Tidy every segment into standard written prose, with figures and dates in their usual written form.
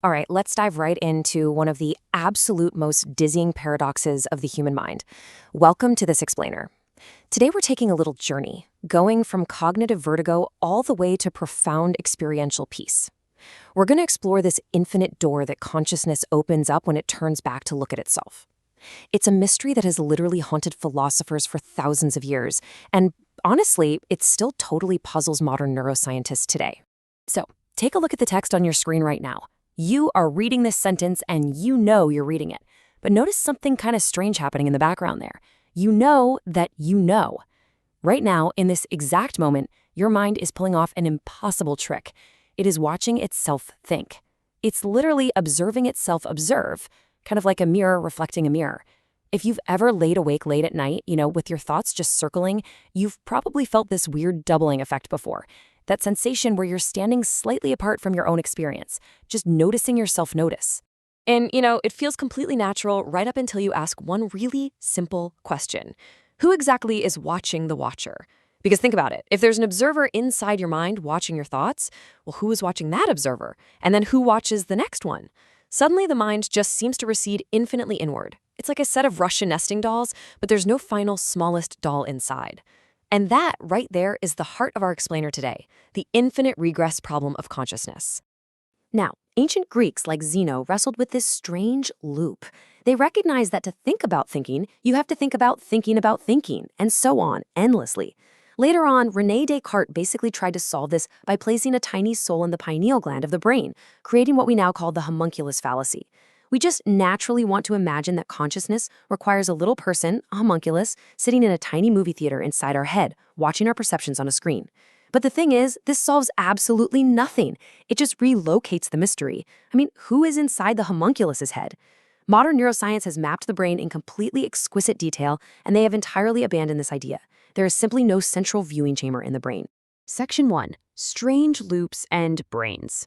All right, let's dive right into one of the absolute most dizzying paradoxes of the human mind. Welcome to this explainer. Today we're taking a little journey, going from cognitive vertigo all the way to profound experiential peace. We're going to explore this infinite door that consciousness opens up when it turns back to look at itself. It's a mystery that has literally haunted philosophers for thousands of years, and honestly, it still totally puzzles modern neuroscientists today. So, take a look at the text on your screen right now. You are reading this sentence and you know you're reading it. But notice something kind of strange happening in the background there. You know that you know. Right now, in this exact moment, your mind is pulling off an impossible trick. It is watching itself think. It's literally observing itself observe, kind of like a mirror reflecting a mirror. If you've ever laid awake late at night, with your thoughts just circling, you've probably felt this weird doubling effect before. That sensation where you're standing slightly apart from your own experience, just noticing yourself notice. And, it feels completely natural right up until you ask one really simple question. Who exactly is watching the watcher? Because think about it. If there's an observer inside your mind watching your thoughts, well, who is watching that observer? And then who watches the next one? Suddenly, the mind just seems to recede infinitely inward. It's like a set of Russian nesting dolls, but there's no final smallest doll inside. And that right there is the heart of our explainer today, the infinite regress problem of consciousness. Now, ancient Greeks like Zeno wrestled with this strange loop. They recognized that to think about thinking, you have to think about thinking, and so on, endlessly. Later on, René Descartes basically tried to solve this by placing a tiny soul in the pineal gland of the brain, creating what we now call the homunculus fallacy. We just naturally want to imagine that consciousness requires a little person, a homunculus, sitting in a tiny movie theater inside our head, watching our perceptions on a screen. But the thing is, this solves absolutely nothing. It just relocates the mystery. Who is inside the homunculus's head? Modern neuroscience has mapped the brain in completely exquisite detail, and they have entirely abandoned this idea. There is simply no central viewing chamber in the brain. Section 1. Strange loops and brains.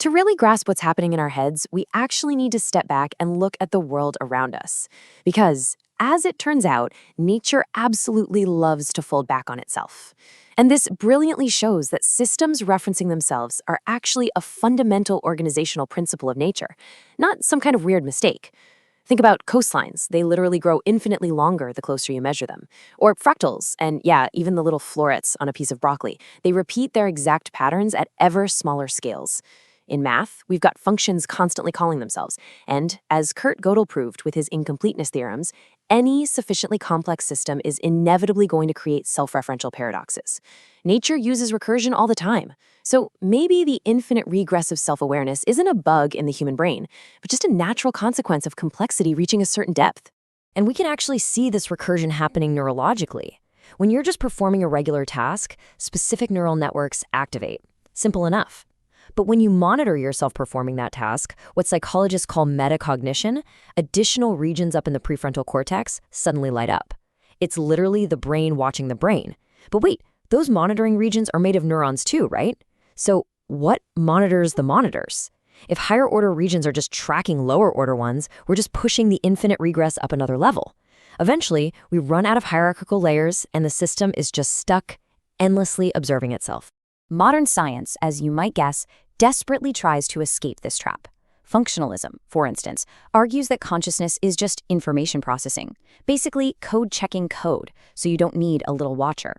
To really grasp what's happening in our heads, we actually need to step back and look at the world around us. Because, as it turns out, nature absolutely loves to fold back on itself. And this brilliantly shows that systems referencing themselves are actually a fundamental organizational principle of nature, not some kind of weird mistake. Think about coastlines. They literally grow infinitely longer the closer you measure them. Or fractals, and yeah, even the little florets on a piece of broccoli. They repeat their exact patterns at ever smaller scales. In math, we've got functions constantly calling themselves. And as Kurt Gödel proved with his incompleteness theorems, any sufficiently complex system is inevitably going to create self-referential paradoxes. Nature uses recursion all the time. So maybe the infinite regress of self-awareness isn't a bug in the human brain, but just a natural consequence of complexity reaching a certain depth. And we can actually see this recursion happening neurologically. When you're just performing a regular task, specific neural networks activate. Simple enough. But when you monitor yourself performing that task, what psychologists call metacognition, additional regions up in the prefrontal cortex suddenly light up. It's literally the brain watching the brain. But wait, those monitoring regions are made of neurons too, right? So what monitors the monitors? If higher order regions are just tracking lower order ones, we're just pushing the infinite regress up another level. Eventually, we run out of hierarchical layers and the system is just stuck, endlessly observing itself. Modern science, as you might guess, desperately tries to escape this trap. Functionalism, for instance, argues that consciousness is just information processing, basically code checking code, so you don't need a little watcher.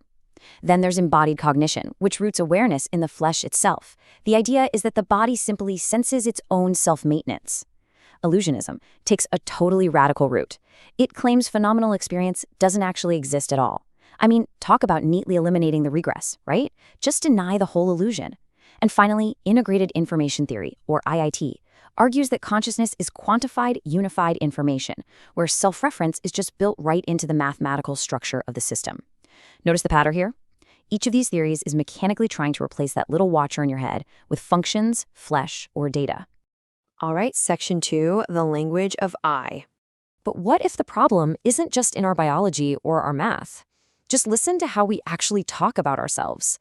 Then there's embodied cognition, which roots awareness in the flesh itself. The idea is that the body simply senses its own self-maintenance. Illusionism takes a totally radical route. It claims phenomenal experience doesn't actually exist at all. Talk about neatly eliminating the regress, right? Just deny the whole illusion. And finally, integrated information theory, or IIT, argues that consciousness is quantified, unified information, where self-reference is just built right into the mathematical structure of the system. Notice the pattern here? Each of these theories is mechanically trying to replace that little watcher in your head with functions, flesh, or data. All right, section 2, the language of I. But what if the problem isn't just in our biology or our math? Just listen to how we actually talk about ourselves.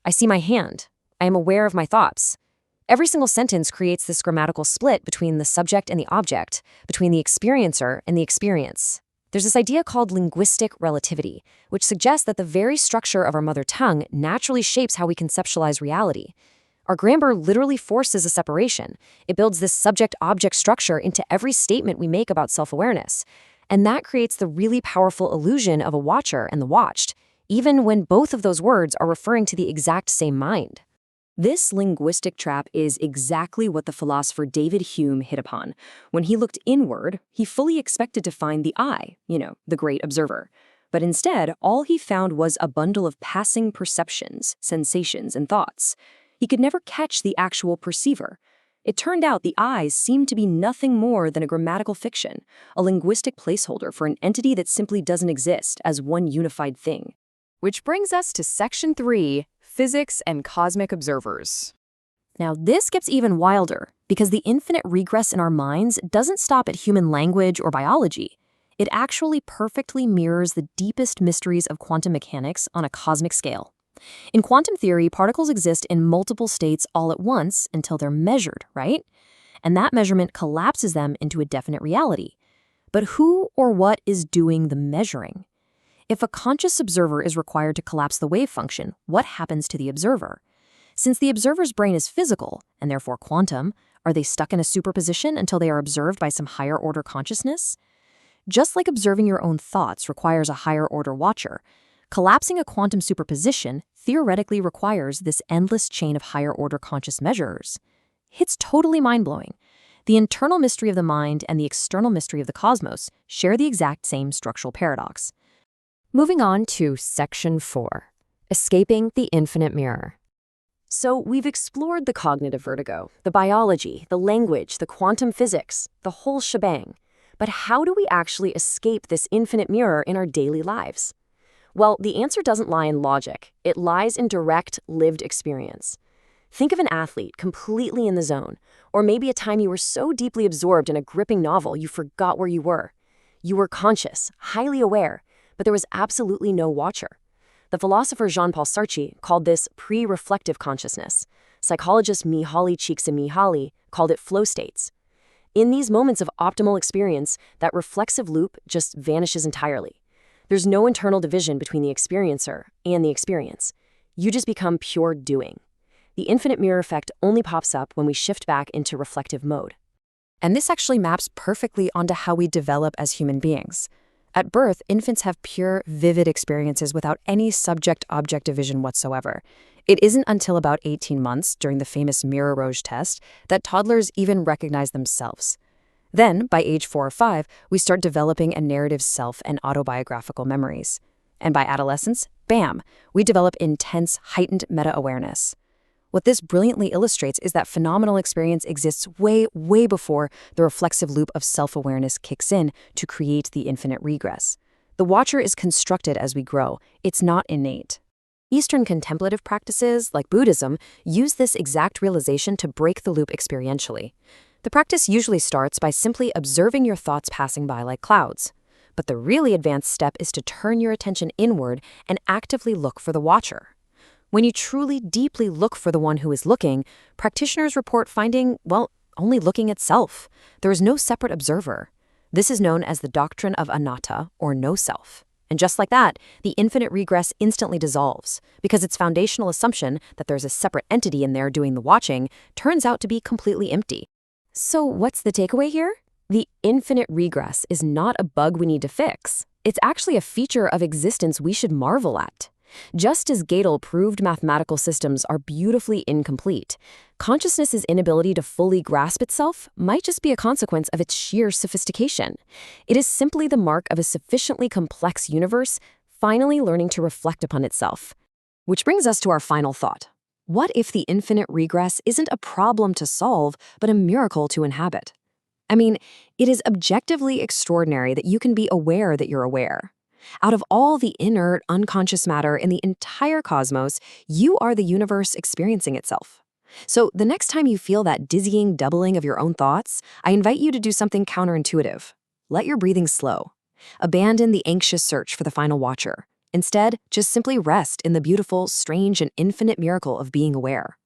I see my hand. I am aware of my thoughts. Every single sentence creates this grammatical split between the subject and the object, between the experiencer and the experience. There's this idea called linguistic relativity, which suggests that the very structure of our mother tongue naturally shapes how we conceptualize reality. Our grammar literally forces a separation. It builds this subject-object structure into every statement we make about self-awareness. And that creates the really powerful illusion of a watcher and the watched, even when both of those words are referring to the exact same mind. This linguistic trap is exactly what the philosopher David Hume hit upon. When he looked inward, he fully expected to find the I, the great observer. But instead, all he found was a bundle of passing perceptions, sensations, and thoughts. He could never catch the actual perceiver. It turned out the I seemed to be nothing more than a grammatical fiction, a linguistic placeholder for an entity that simply doesn't exist as one unified thing. Which brings us to Section 3, Physics and Cosmic Observers. Now, this gets even wilder, because the infinite regress in our minds doesn't stop at human language or biology. It actually perfectly mirrors the deepest mysteries of quantum mechanics on a cosmic scale. In quantum theory, particles exist in multiple states all at once until they're measured, right? And that measurement collapses them into a definite reality. But who or what is doing the measuring? If a conscious observer is required to collapse the wave function, what happens to the observer? Since the observer's brain is physical, and therefore quantum, are they stuck in a superposition until they are observed by some higher-order consciousness? Just like observing your own thoughts requires a higher-order watcher, collapsing a quantum superposition theoretically requires this endless chain of higher-order conscious measurers. It's totally mind-blowing. The internal mystery of the mind and the external mystery of the cosmos share the exact same structural paradox. Moving on to Section 4, Escaping the Infinite Mirror. So we've explored the cognitive vertigo, the biology, the language, the quantum physics, the whole shebang. But how do we actually escape this infinite mirror in our daily lives? Well, the answer doesn't lie in logic. It lies in direct, lived experience. Think of an athlete completely in the zone, or maybe a time you were so deeply absorbed in a gripping novel you forgot where you were. You were conscious, highly aware, but there was absolutely no watcher. The philosopher Jean-Paul Sartre called this pre-reflective consciousness. Psychologist Mihaly Csikszentmihalyi called it flow states. In these moments of optimal experience, that reflexive loop just vanishes entirely. There's no internal division between the experiencer and the experience. You just become pure doing. The infinite mirror effect only pops up when we shift back into reflective mode. And this actually maps perfectly onto how we develop as human beings. At birth, infants have pure, vivid experiences without any subject-object division whatsoever. It isn't until about 18 months, during the famous Mirror Roge test, that toddlers even recognize themselves. Then, by age 4 or 5, we start developing a narrative self and autobiographical memories. And by adolescence, bam, we develop intense, heightened meta-awareness. What this brilliantly illustrates is that phenomenal experience exists way, way before the reflexive loop of self-awareness kicks in to create the infinite regress. The watcher is constructed as we grow. It's not innate. Eastern contemplative practices, like Buddhism, use this exact realization to break the loop experientially. The practice usually starts by simply observing your thoughts passing by like clouds. But the really advanced step is to turn your attention inward and actively look for the watcher. When you truly, deeply look for the one who is looking, practitioners report finding, only looking itself. There is no separate observer. This is known as the doctrine of anatta, or no self. And just like that, the infinite regress instantly dissolves, because its foundational assumption that there's a separate entity in there doing the watching turns out to be completely empty. So what's the takeaway here? The infinite regress is not a bug we need to fix. It's actually a feature of existence we should marvel at. Just as Gödel proved mathematical systems are beautifully incomplete, consciousness's inability to fully grasp itself might just be a consequence of its sheer sophistication. It is simply the mark of a sufficiently complex universe finally learning to reflect upon itself. Which brings us to our final thought. What if the infinite regress isn't a problem to solve, but a miracle to inhabit? I mean, it is objectively extraordinary that you can be aware that you're aware. Out of all the inert, unconscious matter in the entire cosmos, you are the universe experiencing itself. So the next time you feel that dizzying doubling of your own thoughts, I invite you to do something counterintuitive. Let your breathing slow. Abandon the anxious search for the final watcher. Instead, just simply rest in the beautiful, strange, and infinite miracle of being aware.